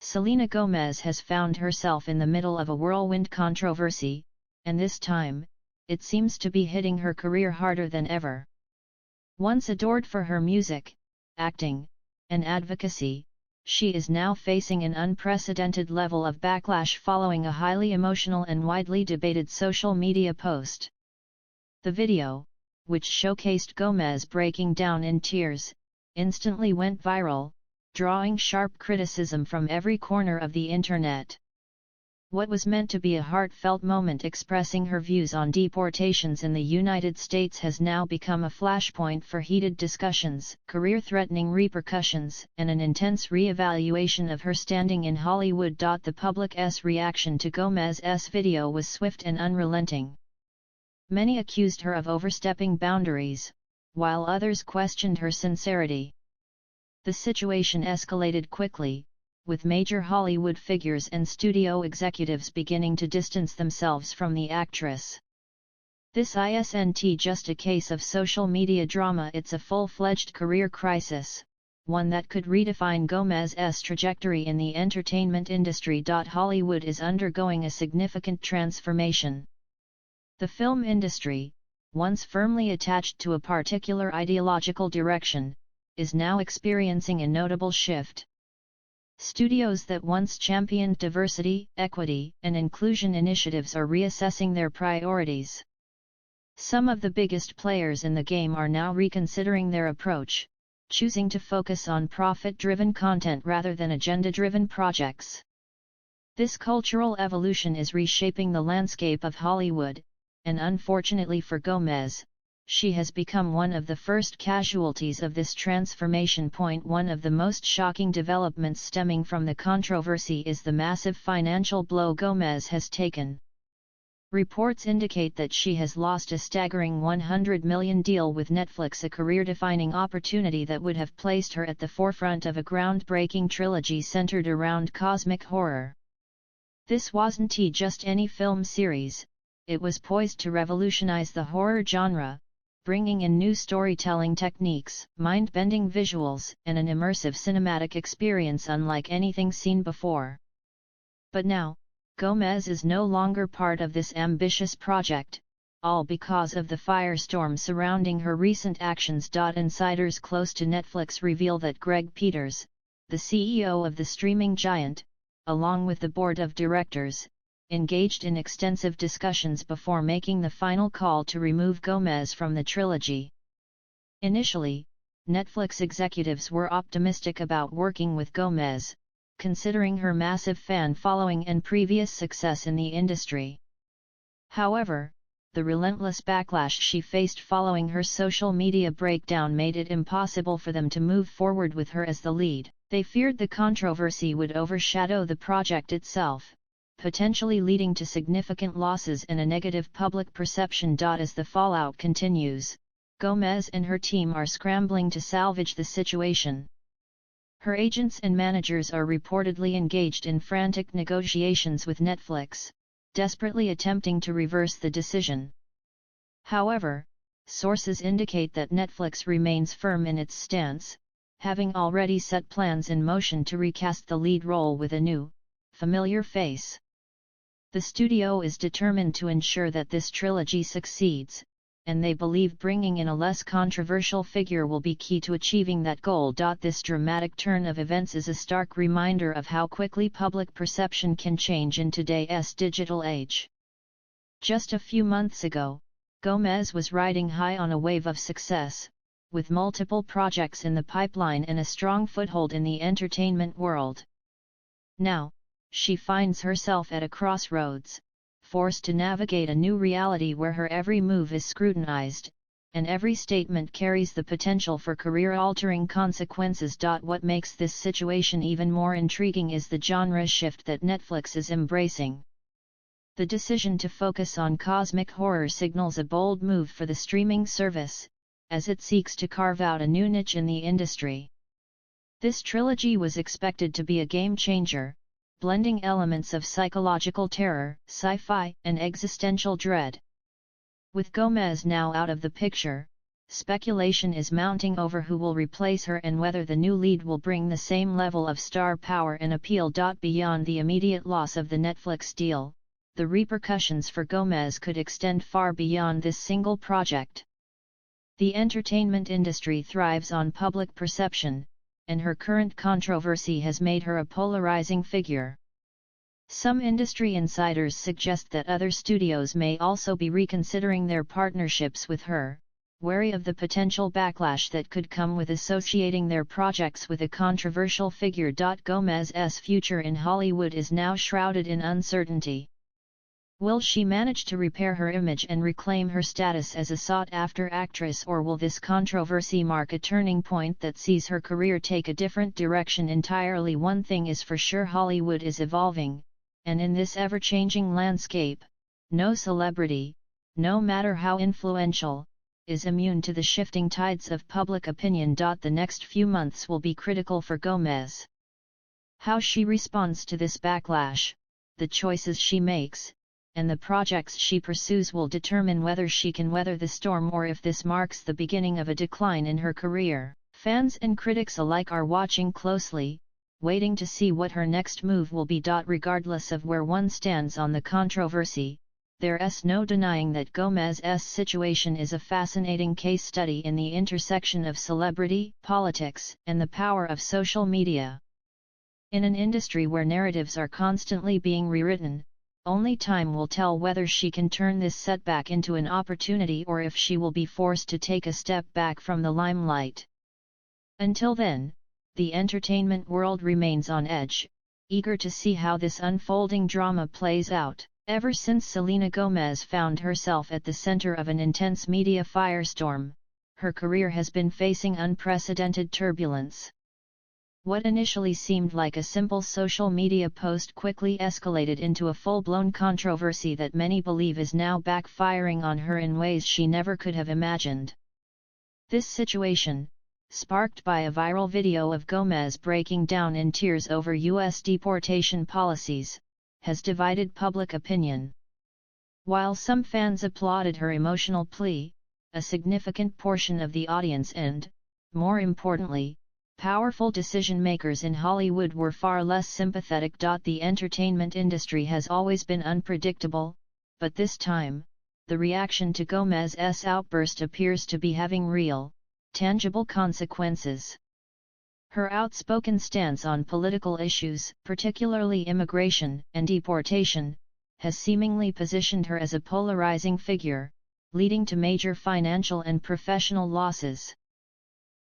Selena Gomez has found herself in the middle of a whirlwind controversy, and this time, it seems to be hitting her career harder than ever. Once adored for her music, acting, and advocacy, she is now facing an unprecedented level of backlash following a highly emotional and widely debated social media post. The video, which showcased Gomez breaking down in tears, instantly went viral, drawing sharp criticism from every corner of the internet. What was meant to be a heartfelt moment expressing her views on deportations in the United States has now become a flashpoint for heated discussions, career-threatening repercussions, and an intense re-evaluation of her standing in Hollywood. The public's reaction to Gomez's video was swift and unrelenting. Many accused her of overstepping boundaries, while others questioned her sincerity. The situation escalated quickly, with major Hollywood figures and studio executives beginning to distance themselves from the actress. This isn't just a case of social media drama, it's a full-fledged career crisis, one that could redefine Gomez's trajectory in the entertainment industry. Hollywood is undergoing a significant transformation. The film industry, once firmly attached to a particular ideological direction, is now experiencing a notable shift. Studios that once championed diversity, equity, and inclusion initiatives are reassessing their priorities. Some of the biggest players in the game are now reconsidering their approach, choosing to focus on profit-driven content rather than agenda-driven projects. This cultural evolution is reshaping the landscape of Hollywood, and unfortunately for Gomez, she has become one of the first casualties of this transformation. One of the most shocking developments stemming from the controversy is the massive financial blow Gomez has taken. Reports indicate that she has lost a staggering $100 million deal with Netflix, a career-defining opportunity that would have placed her at the forefront of a groundbreaking trilogy centered around cosmic horror. This wasn't just any film series, it was poised to revolutionize the horror genre, bringing in new storytelling techniques, mind-bending visuals, and an immersive cinematic experience unlike anything seen before. But now, Gomez is no longer part of this ambitious project, all because of the firestorm surrounding her recent actions. Insiders close to Netflix reveal that Greg Peters, the CEO of the streaming giant, along with the board of directors, engaged in extensive discussions before making the final call to remove Gomez from the trilogy. Initially, Netflix executives were optimistic about working with Gomez, considering her massive fan following and previous success in the industry. However, the relentless backlash she faced following her social media breakdown made it impossible for them to move forward with her as the lead. They feared the controversy would overshadow the project itself, potentially leading to significant losses and a negative public perception. As the fallout continues, Gomez and her team are scrambling to salvage the situation. Her agents and managers are reportedly engaged in frantic negotiations with Netflix, desperately attempting to reverse the decision. However, sources indicate that Netflix remains firm in its stance, having already set plans in motion to recast the lead role with a new, familiar face. The studio is determined to ensure that this trilogy succeeds, and they believe bringing in a less controversial figure will be key to achieving that goal. This dramatic turn of events is a stark reminder of how quickly public perception can change in today's digital age. Just a few months ago, Gomez was riding high on a wave of success, with multiple projects in the pipeline and a strong foothold in the entertainment world. Now, she finds herself at a crossroads, forced to navigate a new reality where her every move is scrutinized, and every statement carries the potential for career-altering consequences. What makes this situation even more intriguing is the genre shift that Netflix is embracing. The decision to focus on cosmic horror signals a bold move for the streaming service, as it seeks to carve out a new niche in the industry. This trilogy was expected to be a game-changer, blending elements of psychological terror, sci-fi, and existential dread. With Gomez now out of the picture, speculation is mounting over who will replace her and whether the new lead will bring the same level of star power and appeal. Beyond the immediate loss of the Netflix deal, the repercussions for Gomez could extend far beyond this single project. The entertainment industry thrives on public perception, and her current controversy has made her a polarizing figure. Some industry insiders suggest that other studios may also be reconsidering their partnerships with her, wary of the potential backlash that could come with associating their projects with a controversial figure. Gomez's future in Hollywood is now shrouded in uncertainty. Will she manage to repair her image and reclaim her status as a sought-after actress, or will this controversy mark a turning point that sees her career take a different direction entirely? One thing is for sure: Hollywood is evolving, and in this ever-changing landscape, no celebrity, no matter how influential, is immune to the shifting tides of public opinion. The next few months will be critical for Gomez. How she responds to this backlash, the choices she makes, and the projects she pursues will determine whether she can weather the storm or if this marks the beginning of a decline in her career. Fans and critics alike are watching closely, waiting to see what her next move will be. Regardless of where one stands on the controversy, there's no denying that Gomez's situation is a fascinating case study in the intersection of celebrity, politics, and the power of social media. In an industry where narratives are constantly being rewritten, only time will tell whether she can turn this setback into an opportunity or if she will be forced to take a step back from the limelight. Until then, the entertainment world remains on edge, eager to see how this unfolding drama plays out. Ever since Selena Gomez found herself at the center of an intense media firestorm, her career has been facing unprecedented turbulence. What initially seemed like a simple social media post quickly escalated into a full-blown controversy that many believe is now backfiring on her in ways she never could have imagined. This situation, sparked by a viral video of Gomez breaking down in tears over U.S. deportation policies, has divided public opinion. While some fans applauded her emotional plea, a significant portion of the audience and, more importantly, powerful decision-makers in Hollywood were far less sympathetic. The entertainment industry has always been unpredictable, but this time, the reaction to Gomez's outburst appears to be having real, tangible consequences. Her outspoken stance on political issues, particularly immigration and deportation, has seemingly positioned her as a polarizing figure, leading to major financial and professional losses.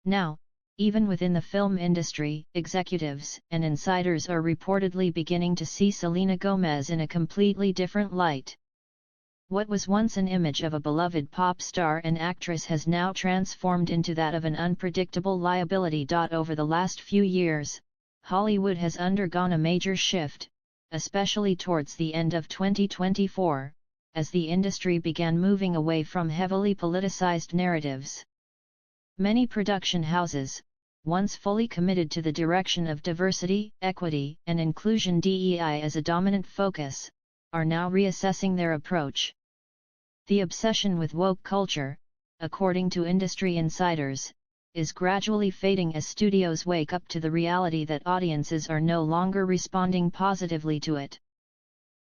Now, even within the film industry, executives and insiders are reportedly beginning to see Selena Gomez in a completely different light. What was once an image of a beloved pop star and actress has now transformed into that of an unpredictable liability. Over the last few years, Hollywood has undergone a major shift, especially towards the end of 2024, as the industry began moving away from heavily politicized narratives. Many production houses, once fully committed to the direction of diversity, equity, and inclusion (DEI) as a dominant focus, are now reassessing their approach. The obsession with woke culture, according to industry insiders, is gradually fading as studios wake up to the reality that audiences are no longer responding positively to it.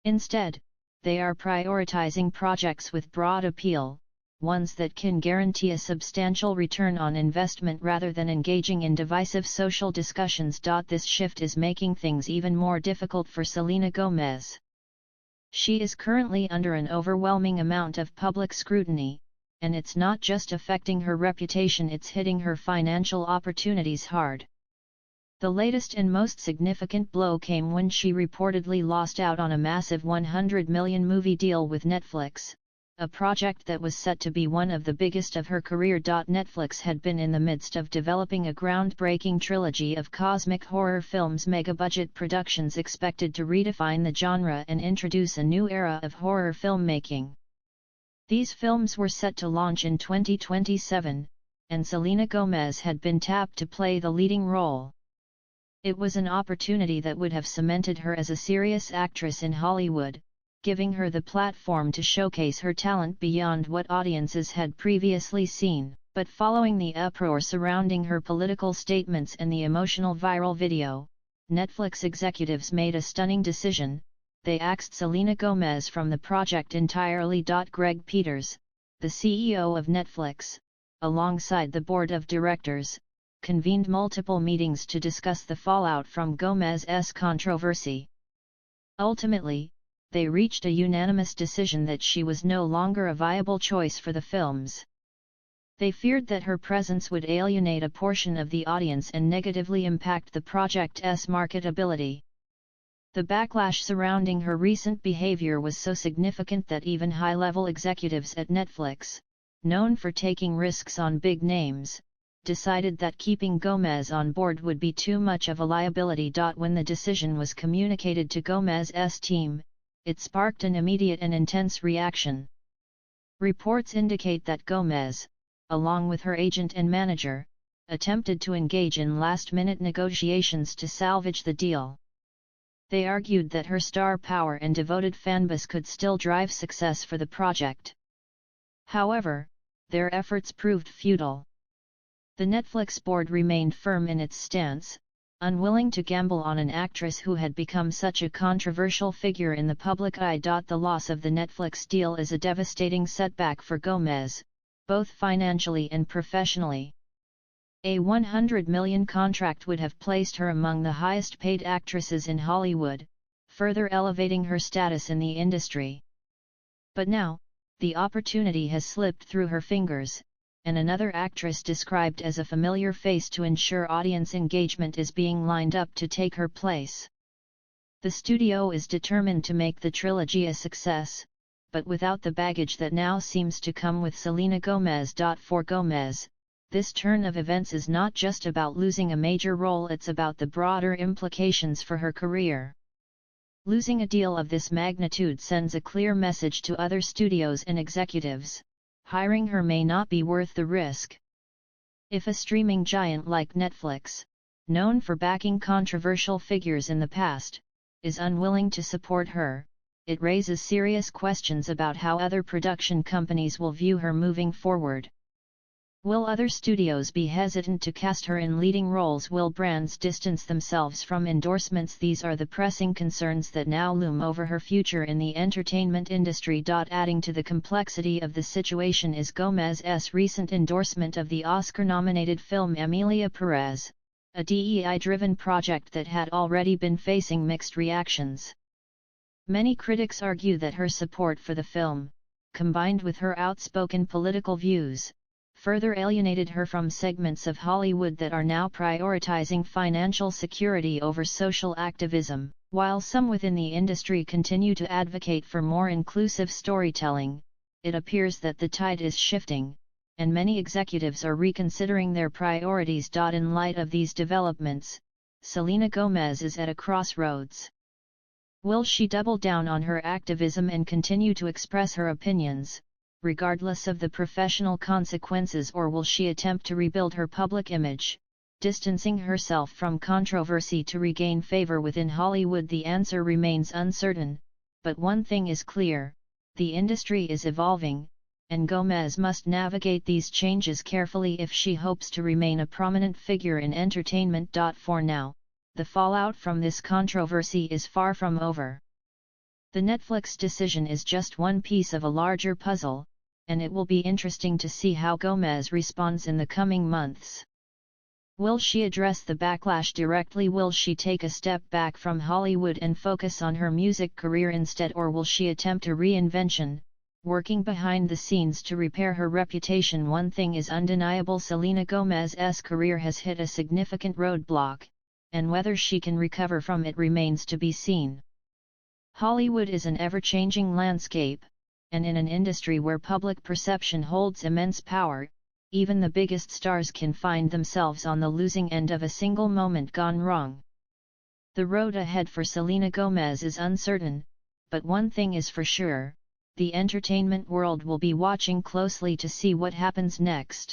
Instead, they are prioritizing projects with broad appeal, ones that can guarantee a substantial return on investment rather than engaging in divisive social discussions. This shift is making things even more difficult for Selena Gomez. She is currently under an overwhelming amount of public scrutiny, and it's not just affecting her reputation, it's hitting her financial opportunities hard. The latest and most significant blow came when she reportedly lost out on a massive $100 million movie deal with Netflix, a project that was set to be one of the biggest of her career. Netflix had been in the midst of developing a groundbreaking trilogy of cosmic horror films, mega-budget productions expected to redefine the genre and introduce a new era of horror filmmaking. These films were set to launch in 2027, and Selena Gomez had been tapped to play the leading role. It was an opportunity that would have cemented her as a serious actress in Hollywood, giving her the platform to showcase her talent beyond what audiences had previously seen. But following the uproar surrounding her political statements and the emotional viral video, Netflix executives made a stunning decision. They axed Selena Gomez from the project entirely. Greg Peters, the CEO of Netflix, alongside the board of directors, convened multiple meetings to discuss the fallout from Gomez's controversy. Ultimately, they reached a unanimous decision that she was no longer a viable choice for the films. They feared that her presence would alienate a portion of the audience and negatively impact the project's marketability. The backlash surrounding her recent behavior was so significant that even high-level executives at Netflix, known for taking risks on big names, decided that keeping Gomez on board would be too much of a liability. When the decision was communicated to Gomez's team, it sparked an immediate and intense reaction. Reports indicate that Gomez, along with her agent and manager, attempted to engage in last-minute negotiations to salvage the deal. They argued that her star power and devoted fanbase could still drive success for the project. However, their efforts proved futile. The Netflix board remained firm in its stance, unwilling to gamble on an actress who had become such a controversial figure in the public eye. The loss of the Netflix deal is a devastating setback for Gomez, both financially and professionally. A $100 million contract would have placed her among the highest-paid actresses in Hollywood, further elevating her status in the industry. But now, the opportunity has slipped through her fingers, and another actress described as a familiar face to ensure audience engagement is being lined up to take her place. The studio is determined to make the trilogy a success, but without the baggage that now seems to come with Selena Gomez. For Gomez, this turn of events is not just about losing a major role, it's about the broader implications for her career. Losing a deal of this magnitude sends a clear message to other studios and executives: hiring her may not be worth the risk. If a streaming giant like Netflix, known for backing controversial figures in the past, is unwilling to support her, it raises serious questions about how other production companies will view her moving forward. Will other studios be hesitant to cast her in leading roles? Will brands distance themselves from endorsements? These are the pressing concerns that now loom over her future in the entertainment industry. Adding to the complexity of the situation is Gomez's recent endorsement of the Oscar-nominated film Emilia Perez, a DEI-driven project that had already been facing mixed reactions. Many critics argue that her support for the film, combined with her outspoken political views, further alienated her from segments of Hollywood that are now prioritizing financial security over social activism. While some within the industry continue to advocate for more inclusive storytelling, it appears that the tide is shifting, and many executives are reconsidering their priorities. In light of these developments, Selena Gomez is at a crossroads. Will she double down on her activism and continue to express her opinions, regardless of the professional consequences, or will she attempt to rebuild her public image, distancing herself from controversy to regain favor within Hollywood? The answer remains uncertain, but one thing is clear: the industry is evolving, and Gomez must navigate these changes carefully if she hopes to remain a prominent figure in entertainment. For now, the fallout from this controversy is far from over. The Netflix decision is just one piece of a larger puzzle, and it will be interesting to see how Gomez responds in the coming months. Will she address the backlash directly? Will she take a step back from Hollywood and focus on her music career instead, or will she attempt a reinvention, working behind the scenes to repair her reputation? One thing is undeniable: Selena Gomez's career has hit a significant roadblock, and whether she can recover from it remains to be seen. Hollywood is an ever-changing landscape, and in an industry where public perception holds immense power, even the biggest stars can find themselves on the losing end of a single moment gone wrong. The road ahead for Selena Gomez is uncertain, but one thing is for sure: the entertainment world will be watching closely to see what happens next.